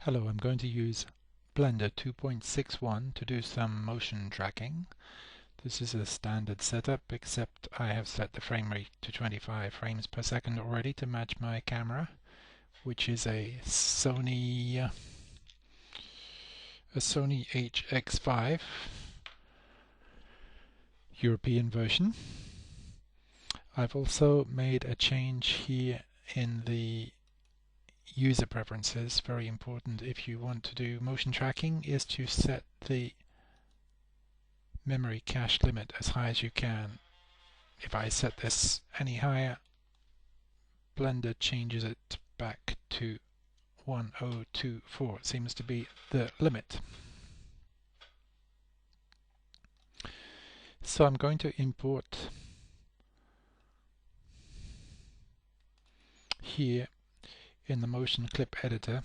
Hello, I'm going to use Blender 2.61 to do some motion tracking. This is a standard setup, except I have set the frame rate to 25 frames per second already to match my camera, which is a Sony HX5 European version. I've also made a change here in the user preferences. Very important if you want to do motion tracking is to set the memory cache limit as high as you can. If I set this any higher, Blender changes it back to 1024. It seems to be the limit. So I'm going to import here in the motion clip editor.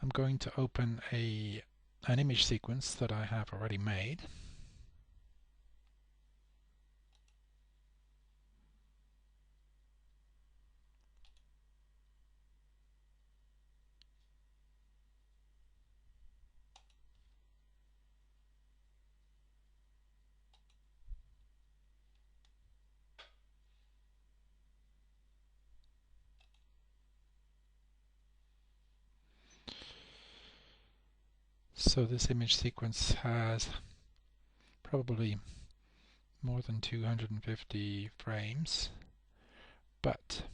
I'm going to open an image sequence that I have already made. So this image sequence has probably more than 250 frames, but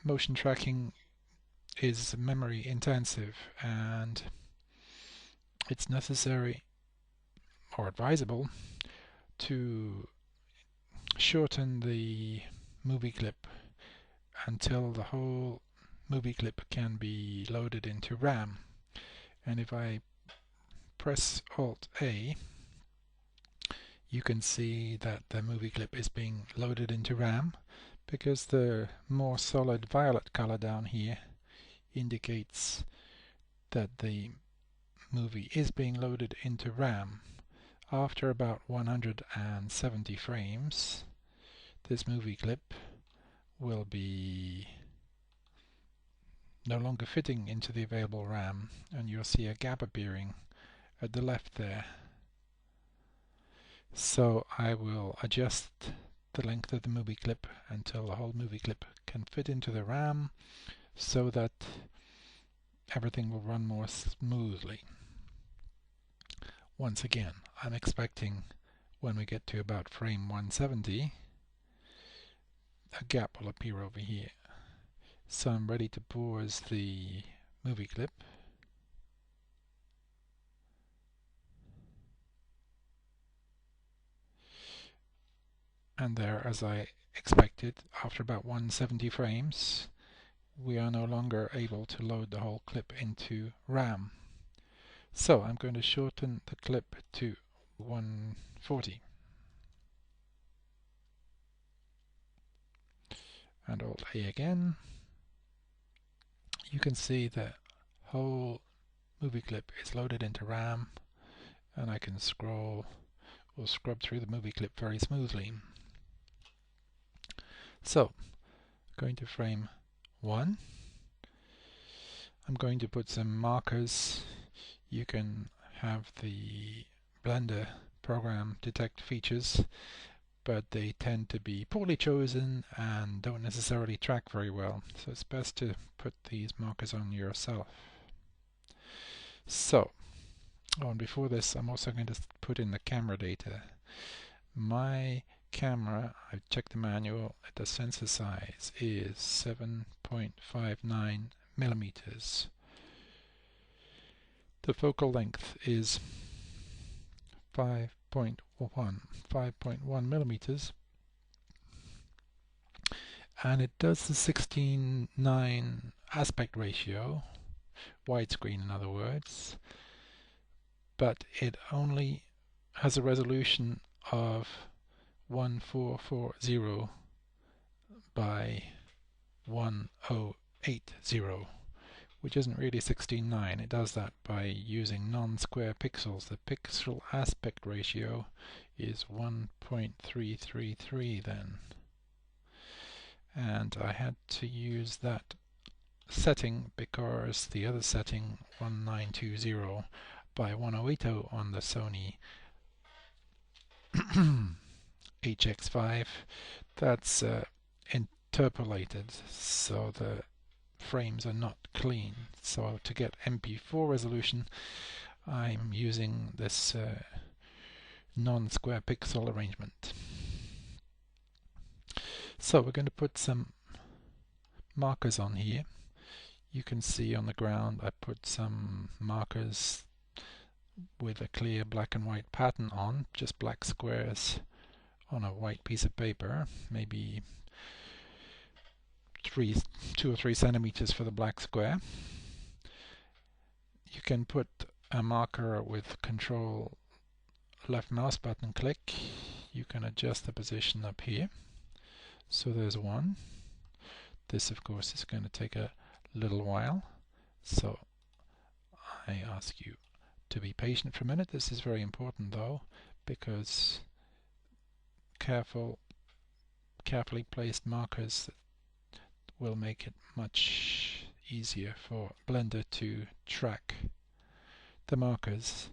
motion tracking is memory intensive, and it's necessary or advisable to shorten the movie clip until the whole movie clip can be loaded into RAM. And if I press Alt-A, you can see that the movie clip is being loaded into RAM, because the more solid violet color down here indicates that the movie is being loaded into RAM. After about 170 frames, this movie clip will be no longer fitting into the available RAM, and you'll see a gap appearing at the left there. So I will adjust the length of the movie clip until the whole movie clip can fit into the RAM, so that everything will run more smoothly. Once again, I'm expecting when we get to about frame 170, a gap will appear over here. So I'm ready to pause the movie clip. And there, as I expected, after about 170 frames, we are no longer able to load the whole clip into RAM. So I'm going to shorten the clip to 140. And Alt-A again. You can see the whole movie clip is loaded into RAM, and I can scroll or scrub through the movie clip very smoothly. So, going to frame 1. I'm going to put some markers. You can have the Blender program detect features, but they tend to be poorly chosen and don't necessarily track very well. So it's best to put these markers on yourself. So, and before this, I'm also going to put in the camera data. My camera, I've checked the manual, the sensor size is 7.59 millimeters. The focal length is 5.1 millimeters, and it does the 16:9 aspect ratio, widescreen in other words, but it only has a resolution of 1440 by 1080, which isn't really 16:9. It does that by using non-square pixels. The pixel aspect ratio is 1.333 then, and I had to use that setting because the other setting 1920 by 1080 on the Sony HX5, that's interpolated, so the frames are not clean. So to get MP4 resolution, I'm using this non-square pixel arrangement. So we're going to put some markers on here. You can see on the ground I put some markers with a clear black and white pattern on, just black squares on a white piece of paper, maybe 2 or 3 centimeters for the black square. You can put a marker with Control left mouse button click. You can adjust the position up here. So there's one. This of course is going to take a little while, so I ask you to be patient for a minute. This is very important though, because carefully placed markers will make it much easier for Blender to track the markers,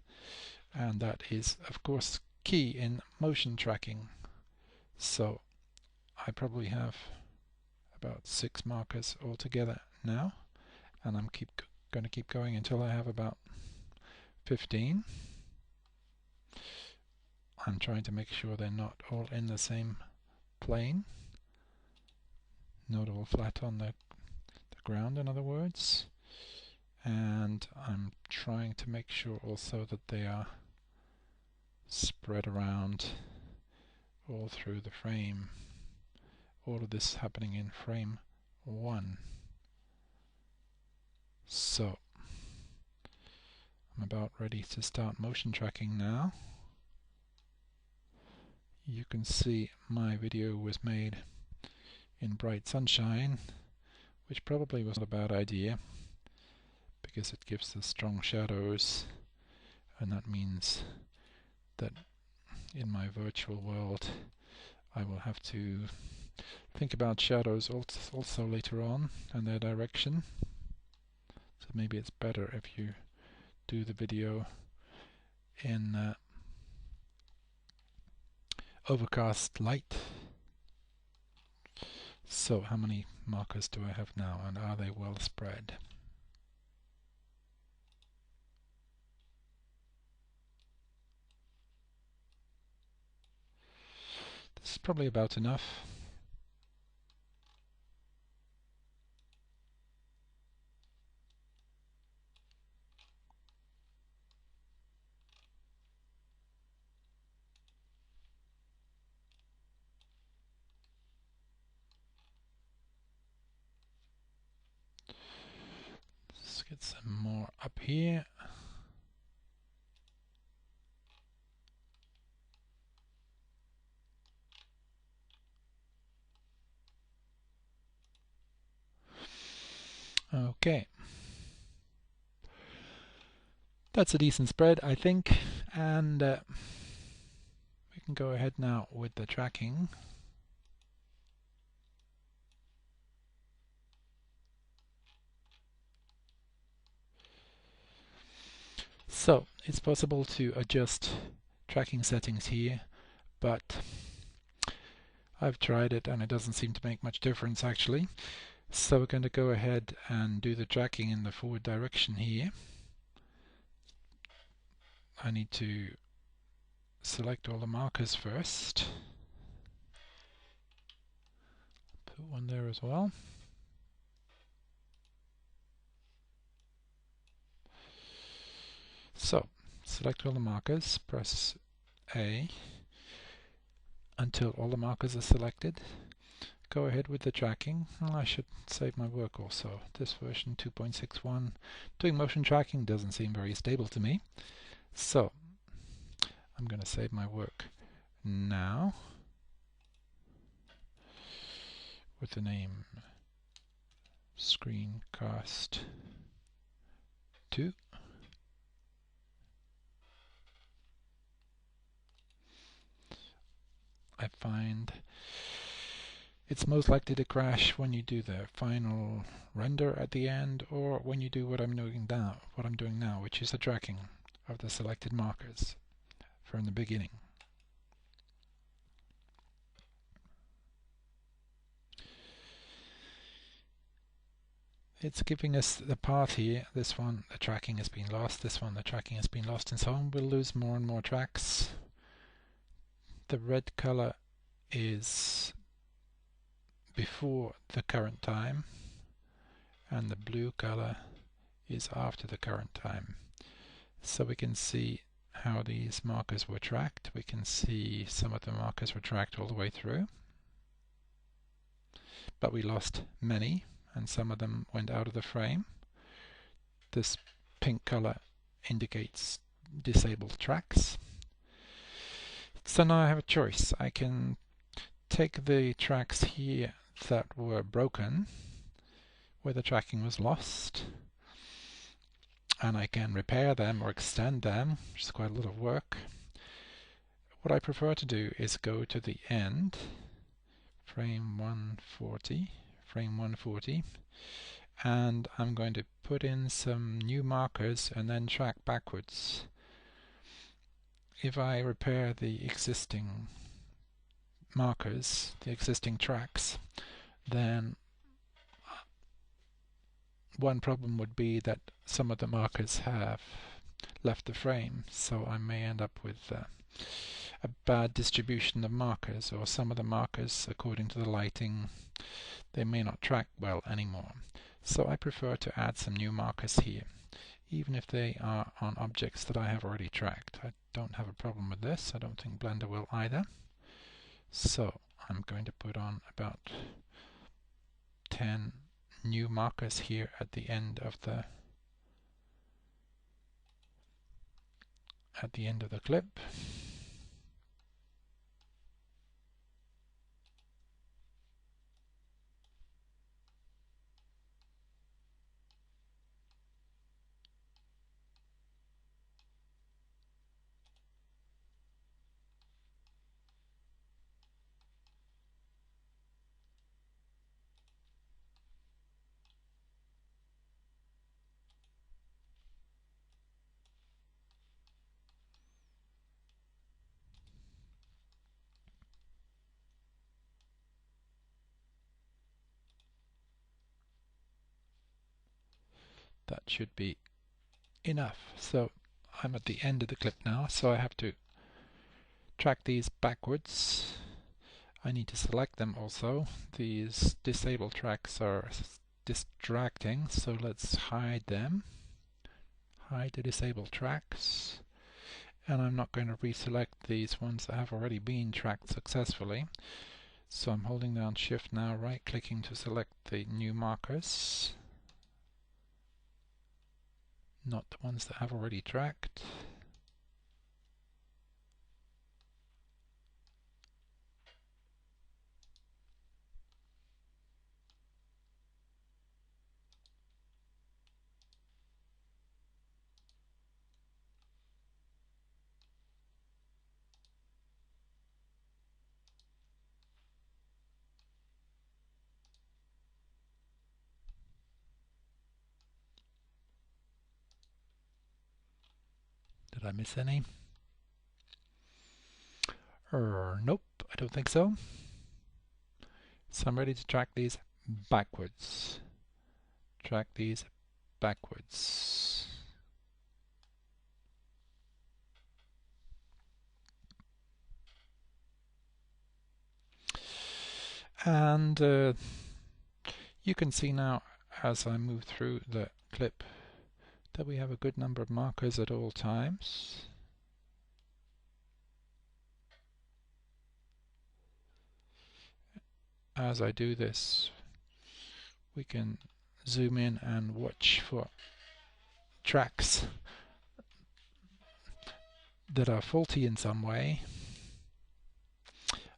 and that is of course key in motion tracking. So I probably have about 6 markers altogether now, and I'm going to keep going until I have about 15. I'm trying to make sure they're not all in the same plane, not all flat on the ground, in other words, and I'm trying to make sure also that they are spread around all through the frame. All of this happening in frame 1. So I'm about ready to start motion tracking now. You can see my video was made in bright sunshine, which probably was not a bad idea because it gives us strong shadows, and that means that in my virtual world I will have to think about shadows also later on and their direction. So maybe it's better if you do the video in overcast light. So how many markers do I have now, and are they well spread? This is probably about enough. Let's get some more up here. Okay. That's a decent spread, I think, and we can go ahead now with the tracking. So it's possible to adjust tracking settings here, but I've tried it and it doesn't seem to make much difference actually. So we're going to go ahead and do the tracking in the forward direction here. I need to select all the markers first. Put one there as well. So select all the markers, press A until all the markers are selected. Go ahead with the tracking. I should save my work also. This version 2.61, doing motion tracking doesn't seem very stable to me. So I'm going to save my work now with the name Screencast 2. I find It's most likely to crash when you do the final render at the end, or when you do what I'm doing now, which is the tracking of the selected markers from the beginning. It's giving us the path here. This one, the tracking has been lost. This one, the tracking has been lost, and so on. We'll lose more and more tracks. The red color is before the current time, and the blue color is after the current time. So we can see how these markers were tracked. We can see some of the markers were tracked all the way through, but we lost many, and some of them went out of the frame. This pink color indicates disabled tracks. So now I have a choice. I can take the tracks here that were broken, where the tracking was lost, and I can repair them or extend them, which is quite a lot of work. What I prefer to do is go to the end, frame 140, and I'm going to put in some new markers and then track backwards. If I repair the existing markers, the existing tracks, then one problem would be that some of the markers have left the frame, so I may end up with a bad distribution of markers, or some of the markers, according to the lighting, they may not track well anymore. So I prefer to add some new markers here, even if they are on objects that I have already tracked. I don't have a problem with this. I don't think Blender will either. So I'm going to put on about 10 new markers here at the end of the clip. That should be enough. So I'm at the end of the clip now, so I have to track these backwards. I need to select them also. These disabled tracks are distracting, so let's hide them. Hide the disabled tracks. And I'm not going to reselect these ones that have already been tracked successfully. So I'm holding down Shift now, right-clicking to select the new markers, not the ones that have already tracked. Did I miss any? Nope, I don't think so. So I'm ready to track these backwards. Track these backwards. And you can see now, as I move through the clip, that we have a good number of markers at all times. As I do this, we can zoom in and watch for tracks that are faulty in some way.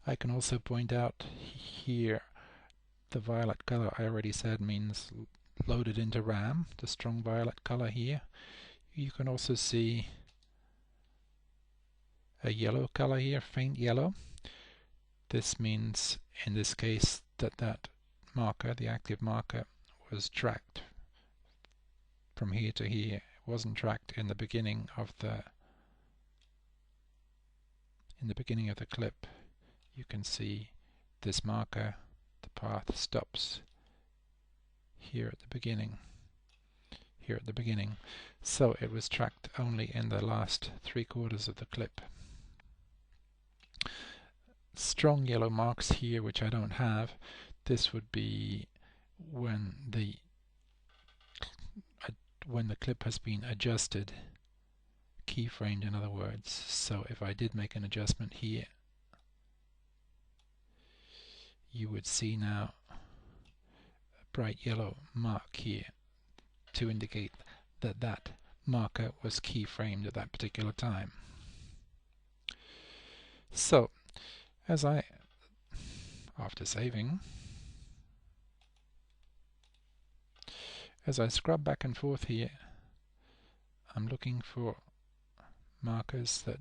I can also point out here the violet color I already said means loaded into RAM, the strong violet color here. You can also see a yellow color here, faint yellow. This means in this case that that marker, the active marker, was tracked from here to here. It wasn't tracked in the beginning of the clip. You can see this marker, the path stops here at the beginning. So it was tracked only in the last 3/4 of the clip. Strong yellow marks here, which I don't have. This would be when the clip has been adjusted, keyframed in other words. So if I did make an adjustment here, you would see now a bright yellow mark here to indicate that that marker was keyframed at that particular time. So after saving, as I scrub back and forth here, I'm looking for markers that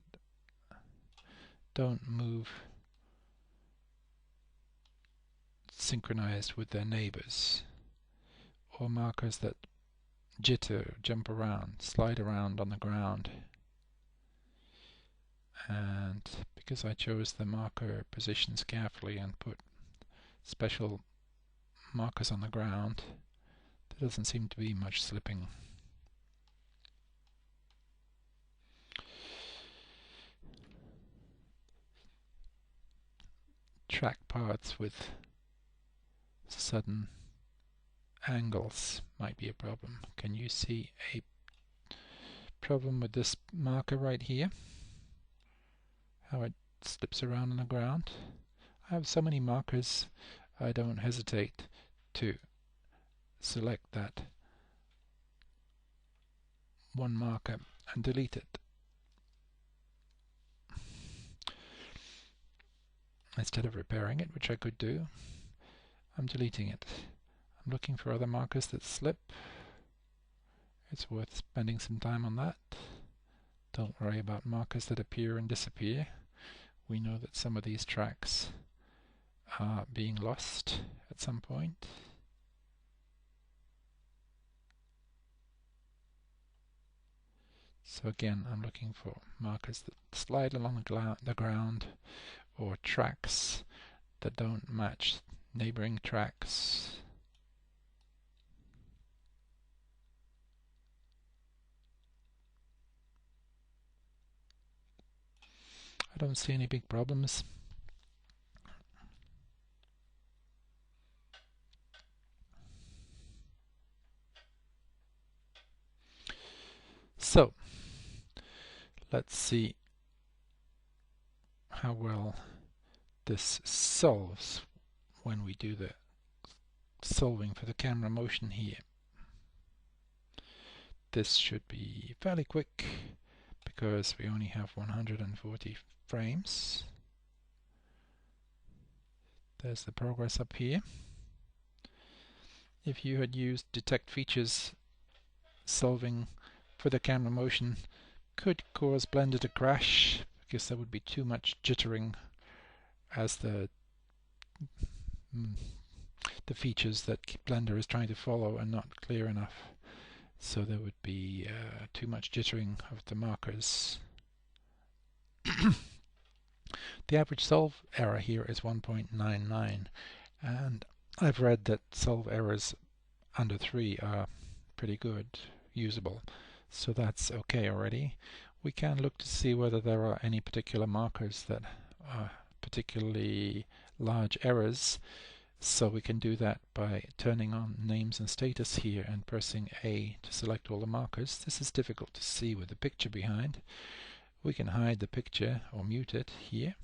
don't move synchronized with their neighbors, or markers that jitter, jump around, slide around on the ground. And because I chose the marker positions carefully and put special markers on the ground, there doesn't seem to be much slipping. Track paths with sudden angles might be a problem. Can you see a problem with this marker right here? How it slips around on the ground? I have so many markers, I don't hesitate to select that one marker and delete it. Instead of repairing it, which I could do, I'm deleting it. I'm looking for other markers that slip. It's worth spending some time on that. Don't worry about markers that appear and disappear. We know that some of these tracks are being lost at some point. So again, I'm looking for markers that slide along the ground, or tracks that don't match neighboring tracks. I don't see any big problems. So let's see how well this solves when we do the solving for the camera motion here. This should be fairly quick because we only have 140 frames. There's the progress up here. If you had used detect features, solving for the camera motion could cause Blender to crash because there would be too much jittering as the features that Blender is trying to follow are not clear enough. So there would be too much jittering of the markers. The average solve error here is 1.99, and I've read that solve errors under 3 are pretty good, usable, so that's okay already. We can look to see whether there are any particular markers that are particularly large errors, so we can do that by turning on names and status here and pressing A to select all the markers. This is difficult to see with the picture behind. We can hide the picture or mute it here,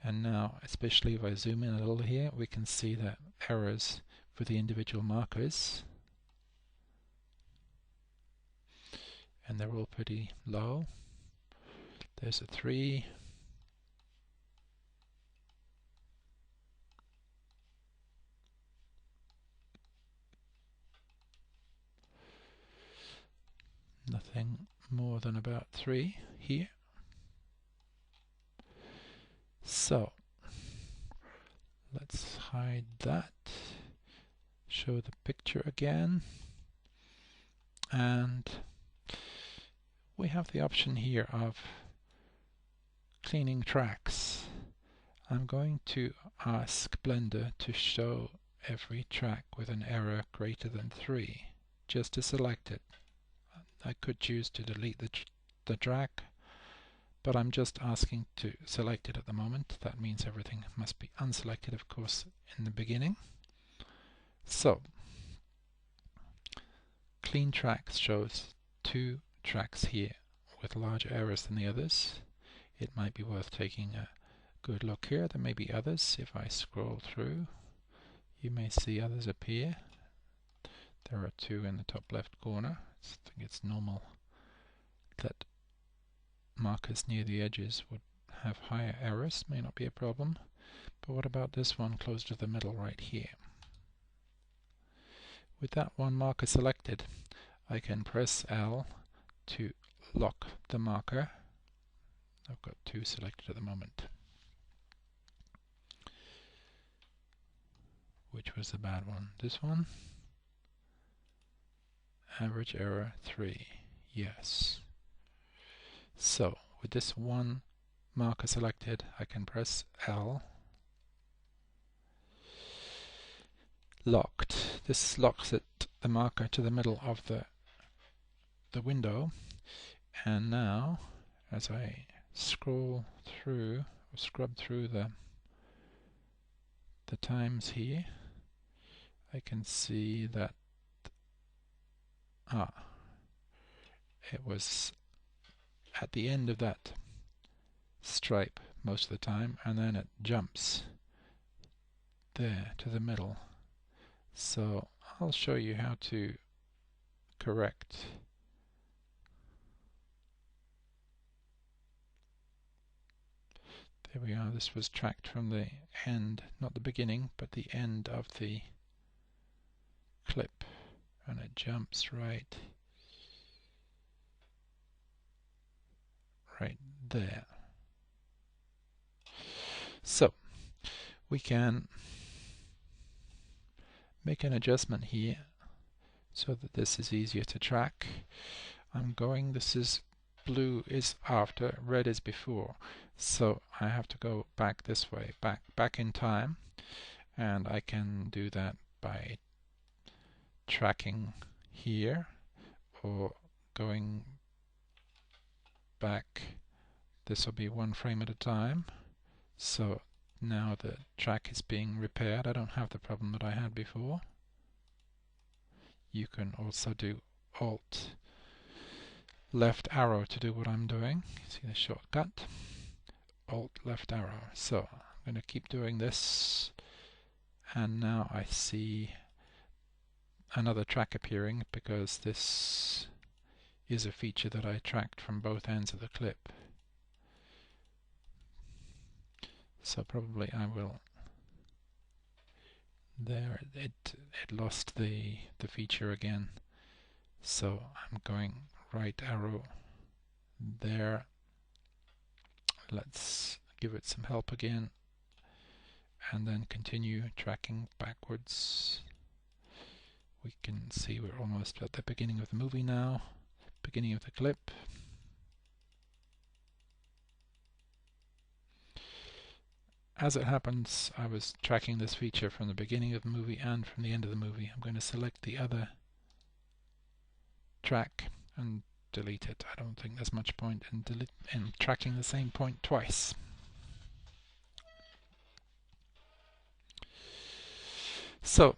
and now, especially if I zoom in a little here, we can see the errors for the individual markers, and they're all pretty low. There's a 3, nothing more than about 3 here. So Let's hide that. Show the picture again. And we have the option here of cleaning tracks. I'm going to ask Blender to show every track with an error greater than 3, just to select it. I could choose to delete the track, but I'm just asking to select it at the moment. That means everything must be unselected, of course, in the beginning. So, clean tracks shows 2 tracks here with larger errors than the others. It might be worth taking a good look here. There may be others. If I scroll through, you may see others appear. There are 2 in the top left corner. I think it's normal that markers near the edges would have higher errors. May not be a problem. But what about this one close to the middle right here? With that one marker selected, I can press L to lock the marker. I've got 2 selected at the moment. Which was the bad one? This one? Average error 3. Yes. So, with this one marker selected, I can press L. Locked. This locks the marker to the middle of the window. And now, as I scroll through, or scrub through the times here, I can see that it was at the end of that stripe most of the time, and then it jumps there to the middle. So I'll show you how to correct there we are. This was tracked from the end, not the beginning, but the end of the clip, and it jumps right there. So we can make an adjustment here so that this is easier to track. This is blue is after, red is before, so I have to go back this way, back in time, and I can do that by tracking here or going back. This will be 1 frame at a time. So now the track is being repaired. I don't have the problem that I had before. You can also do Alt left arrow to do what I'm doing. See the shortcut? Alt left arrow. So I'm going to keep doing this, and now I see another track appearing because this is a feature that I tracked from both ends of the clip. So probably I will. There, it lost the feature again. So I'm going right arrow there. Let's give it some help again, and then continue tracking backwards. We can see we're almost at the beginning of the movie now, beginning of the clip. As it happens, I was tracking this feature from the beginning of the movie and from the end of the movie. I'm going to select the other track and delete it. I don't think there's much point in tracking the same point twice. So,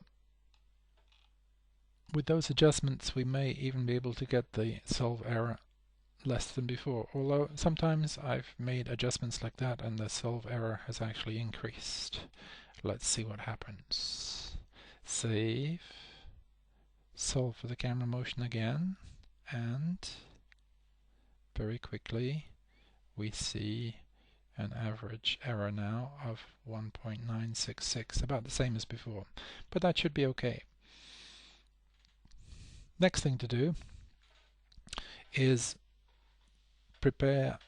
with those adjustments, we may even be able to get the solve error less than before, although sometimes I've made adjustments like that and the solve error has actually increased. Let's see what happens. Save, solve for the camera motion again, and very quickly we see an average error now of 1.966, about the same as before, but that should be okay. Next thing to do is prepare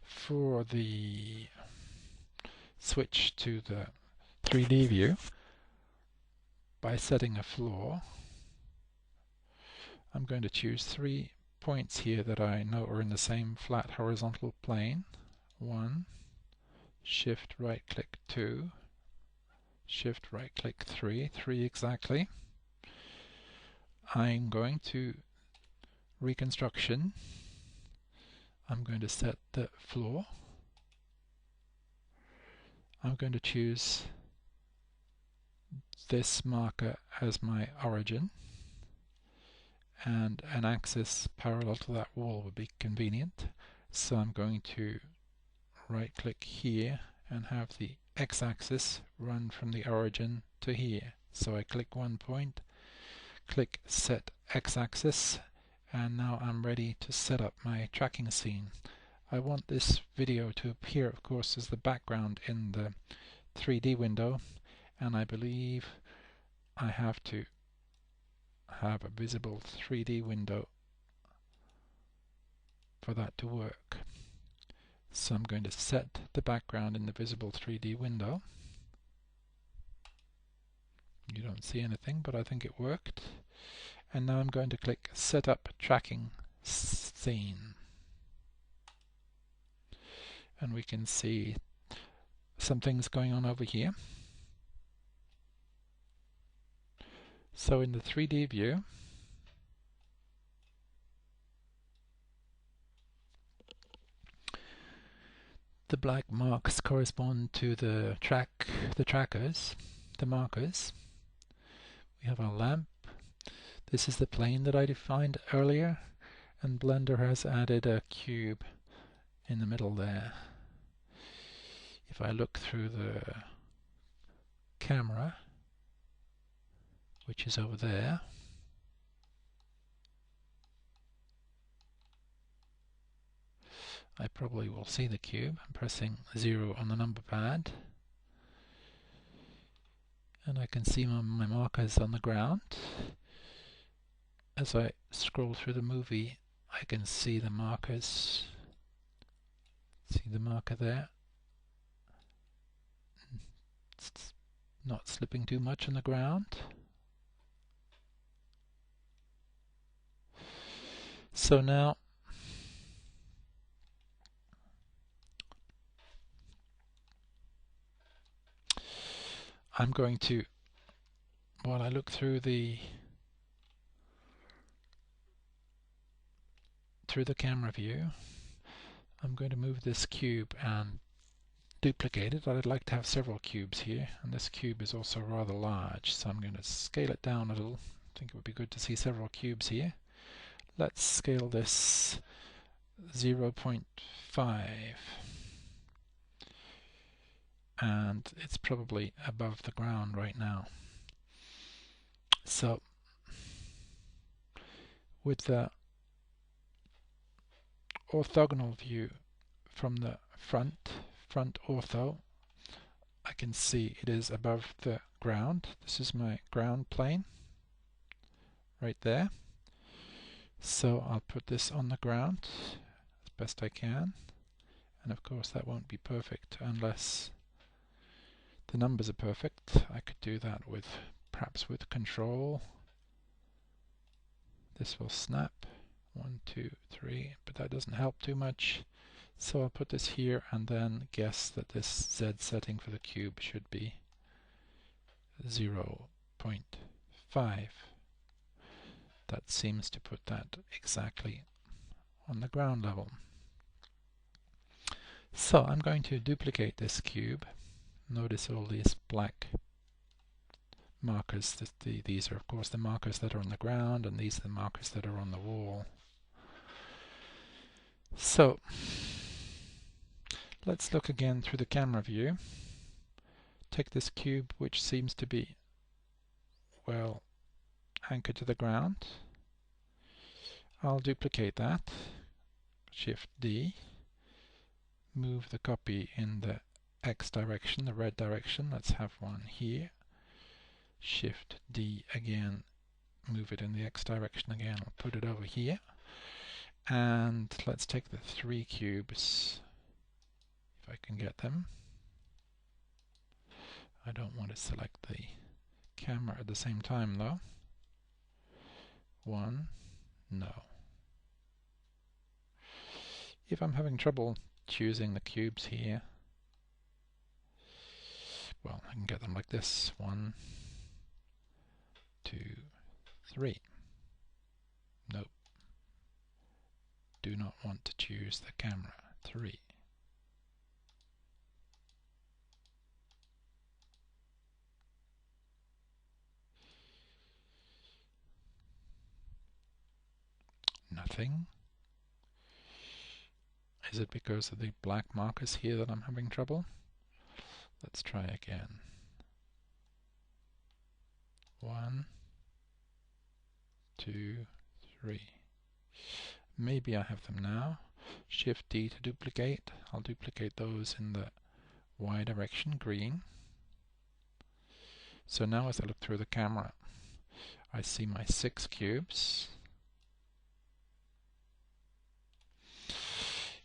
for the switch to the 3D view by setting a floor. I'm going to choose 3 points here that I know are in the same flat horizontal plane. 1, shift right click 2, shift right click 3 exactly. I'm going to reconstruction. I'm going to set the floor. I'm going to choose this marker as my origin, and an axis parallel to that wall would be convenient. So I'm going to right click here and have the x-axis run from the origin to here. So I click one point, click set x-axis, and now I'm ready to set up my tracking scene. I want this video to appear, of course, as the background in the 3D window, and I believe I have to have a visible 3D window for that to work. So I'm going to set the background in the visible 3D window. You don't see anything, but I think it worked. And now I'm going to click Set Up Tracking Scene. And we can see some things going on over here. So in the 3D view, the black marks correspond to the trackers, the markers. We have our lamp. This is the plane that I defined earlier, and Blender has added a cube in the middle there. If I look through the camera, which is over there, I probably will see the cube. I'm pressing 0 on the number pad, and I can see my markers on the ground. As I scroll through the movie, I can see the markers. See the marker there? It's not slipping too much on the ground. So now I'm going to, while I look through the camera view, I'm going to move this cube and duplicate it. I'd like to have several cubes here, and this cube is also rather large, so I'm going to scale it down a little. I think it would be good to see several cubes here. Let's scale this 0.5, and it's probably above the ground right now. So with the orthogonal view from the front ortho, I can see it is above the ground. This is my ground plane right there. So I'll put this on the ground as best I can, and of course that won't be perfect unless the numbers are perfect. I could do that with perhaps with control. This will snap 1, 2, 3, but that doesn't help too much. So I'll put this here and then guess that this Z setting for the cube should be 0.5. That seems to put that exactly on the ground level. So I'm going to duplicate this cube. Notice all these black markers. These are of course the markers that are on the ground, and these are the markers that are on the wall. So let's look again through the camera view. Take this cube, which seems to be well anchored to the ground. I'll duplicate that. Shift D. Move the copy in the X direction, the red direction. Let's have one here. Shift D again. Move it in the X direction again. I'll put it over here. And let's take the 3 cubes, if I can get them. I don't want to select the camera at the same time though. 1, no. If I'm having trouble choosing the cubes here, well, I can get them like this. 1, 2, 3. Nope. Do not want to choose the camera. 3. Nothing. Is it because of the black markers here that I'm having trouble? Let's try again. 1, 2, 3. Maybe I have them now. Shift D to duplicate. I'll duplicate those in the Y direction, green. So now as I look through the camera, I see my 6 cubes.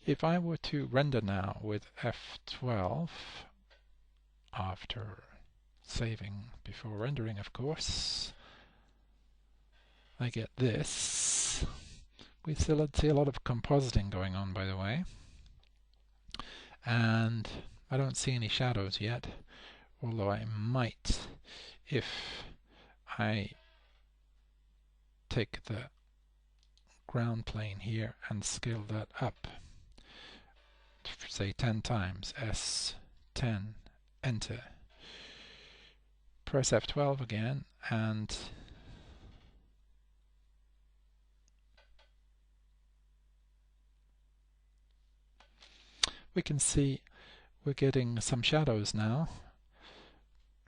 If I were to render now with F12, after saving before rendering, of course, I get this. We still see a lot of compositing going on, by the way, and I don't see any shadows yet, although I might if I take the ground plane here and scale that up, say 10 times, S10, enter. Press F12 again, and we can see we're getting some shadows now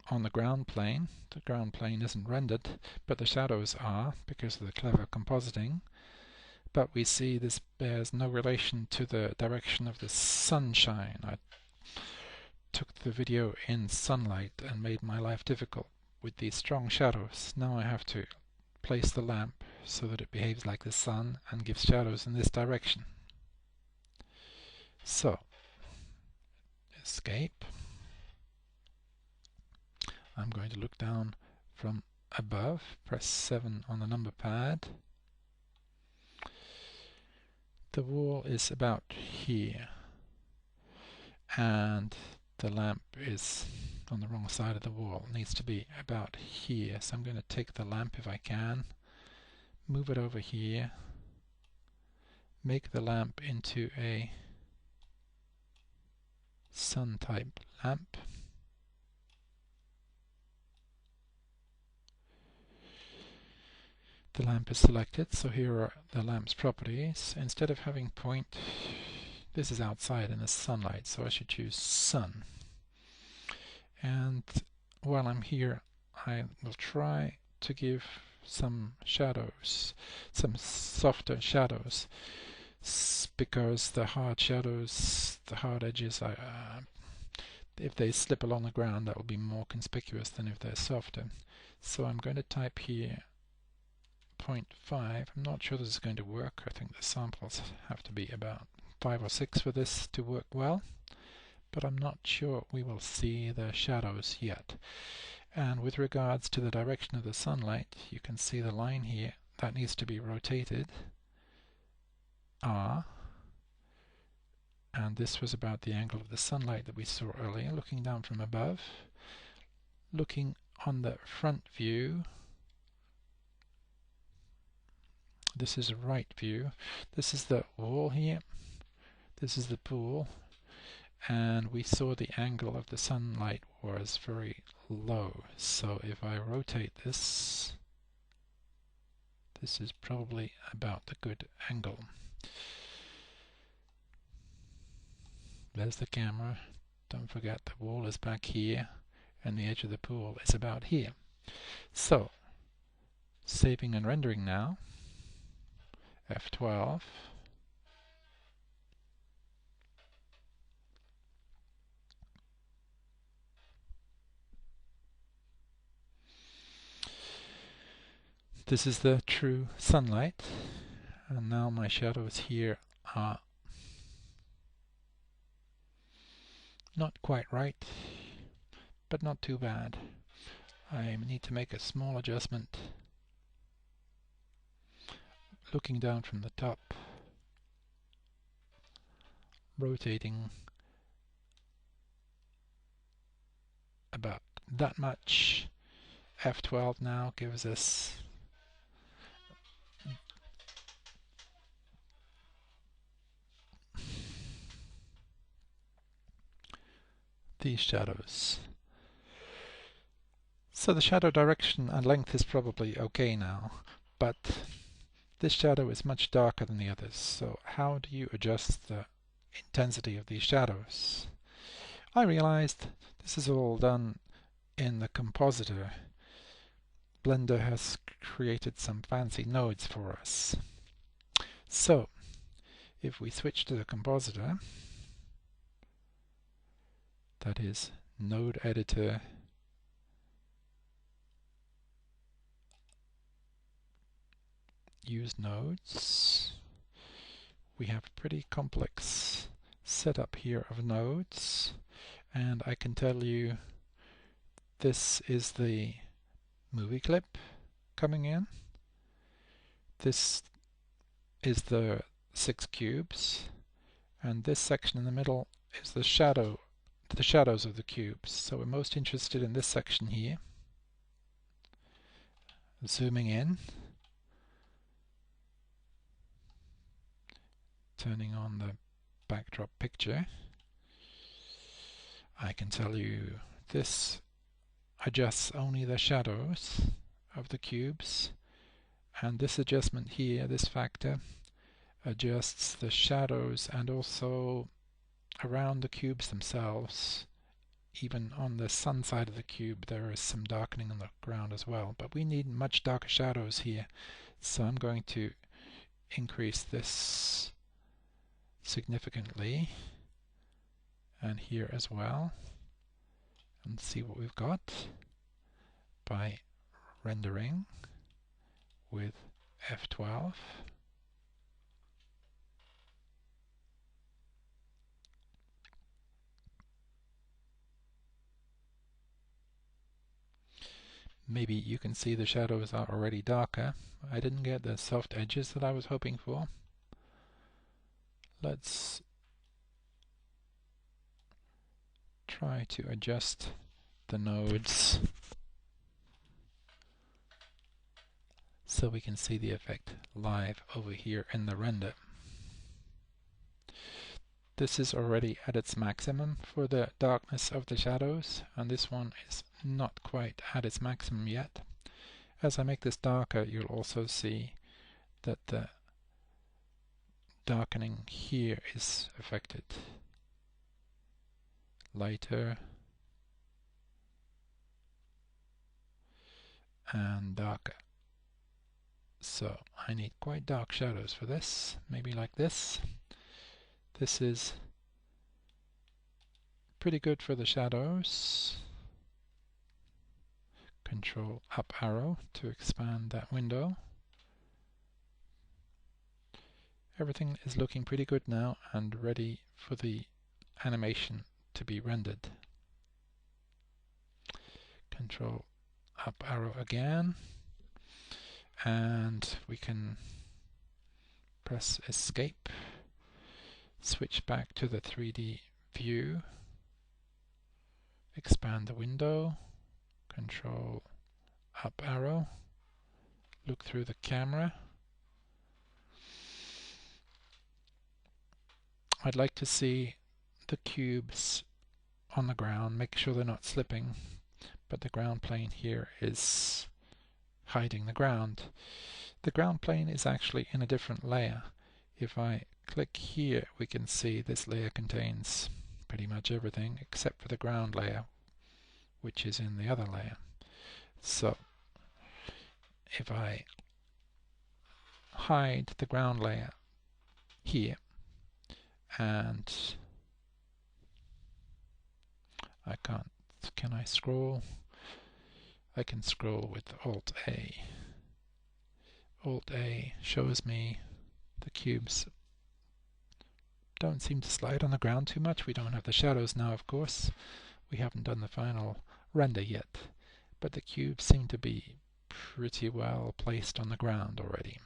on the ground plane. The ground plane isn't rendered, but the shadows are because of the clever compositing. But we see this bears no relation to the direction of the sunshine. I took the video in sunlight and made my life difficult with these strong shadows. Now I have to place the lamp so that it behaves like the sun and gives shadows in this direction. So, escape. I'm going to look down from above, press 7 on the number pad. The wall is about here, and the lamp is on the wrong side of the wall. It needs to be about here, so I'm going to take the lamp if I can, move it over here, make the lamp into a sun type lamp. The lamp is selected, so here are the lamp's properties. Instead of having point, this is outside in the sunlight, so I should choose sun. And while I'm here, I will try to give some shadows, some softer shadows, because the hard shadows, the hard edges, if they slip along the ground, that will be more conspicuous than if they're softer. So I'm going to type here 0.5. I'm not sure this is going to work. I think the samples have to be about 5 or 6 for this to work well, but I'm not sure we will see the shadows yet. And with regards to the direction of the sunlight, you can see the line here that needs to be rotated R, and this was about the angle of the sunlight that we saw earlier. Looking down from above, looking on the front view, this is a right view. This is the wall here, this is the pool, and we saw the angle of the sunlight was very low. So if I rotate this, this is probably about the good angle. There's the camera. Don't forget the wall is back here and the edge of the pool is about here. So, saving and rendering now. F12. This is the true sunlight, and now my shadows here are not quite right, but not too bad. I need to make a small adjustment. Looking down from the top, rotating about that much. F12 now gives us these shadows. So the shadow direction and length is probably okay now, but this shadow is much darker than the others. So how do you adjust the intensity of these shadows? I realized this is all done in the compositor. Blender has created some fancy nodes for us. So if we switch to the compositor, that is node editor, use nodes, we have a pretty complex setup here of nodes, and I can tell you this is the movie clip coming in. This is the 6 cubes, and this section in the middle is the shadows of the cubes. So we're most interested in this section here. Zooming in, turning on the backdrop picture, I can tell you this adjusts only the shadows of the cubes, and this adjustment here, this factor, adjusts the shadows and also around the cubes themselves. Even on the sun side of the cube there is some darkening on the ground as well, but we need much darker shadows here, so I'm going to increase this significantly, and here as well, and see what we've got by rendering with F12. Maybe you can see the shadows are already darker. I didn't get the soft edges that I was hoping for. Let's try to adjust the nodes so we can see the effect live over here in the render. This is already at its maximum for the darkness of the shadows, and this one is not quite at its maximum yet. As I make this darker, you'll also see that the darkening here is affected. Lighter and darker. So I need quite dark shadows for this, maybe like this. This is pretty good for the shadows. Control up arrow to expand that window. Everything is looking pretty good now and ready for the animation to be rendered. Control up arrow again, and we can press escape, switch back to the 3D view, expand the window, control up arrow, look through the camera. I'd like to see the cubes on the ground, make sure they're not slipping, but the ground plane here is hiding the ground. The ground plane is actually in a different layer. If I click here, we can see this layer contains pretty much everything except for the ground layer, which is in the other layer. So if I hide the ground layer here, and can I scroll? I can scroll with Alt A. Alt A shows me the cubes don't seem to slide on the ground too much. We don't have the shadows now, of course. We haven't done the final render yet, but the cubes seem to be pretty well placed on the ground already.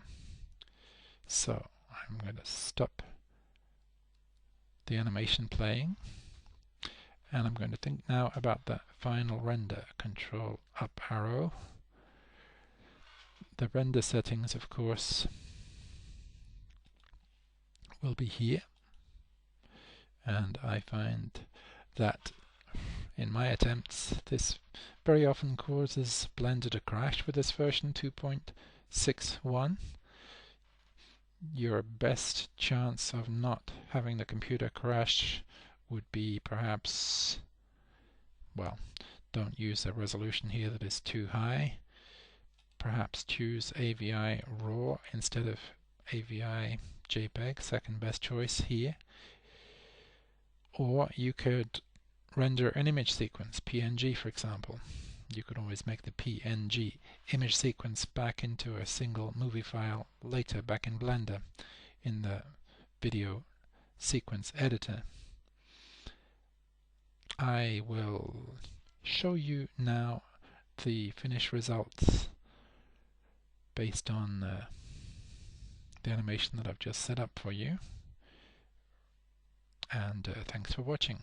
So I'm going to stop the animation playing, and I'm going to think now about the final render. Control up arrow. The render settings, of course, will be here, and I find that in my attempts this very often causes Blender to crash with this version 2.61. Your best chance of not having the computer crash would be perhaps, well, don't use a resolution here that is too high. Perhaps choose AVI RAW instead of AVI JPEG, second best choice here. Or you could render an image sequence, PNG for example. You could always make the PNG image sequence back into a single movie file later back in Blender in the video sequence editor. I will show you now the finished results based on the animation that I've just set up for you, and thanks for watching.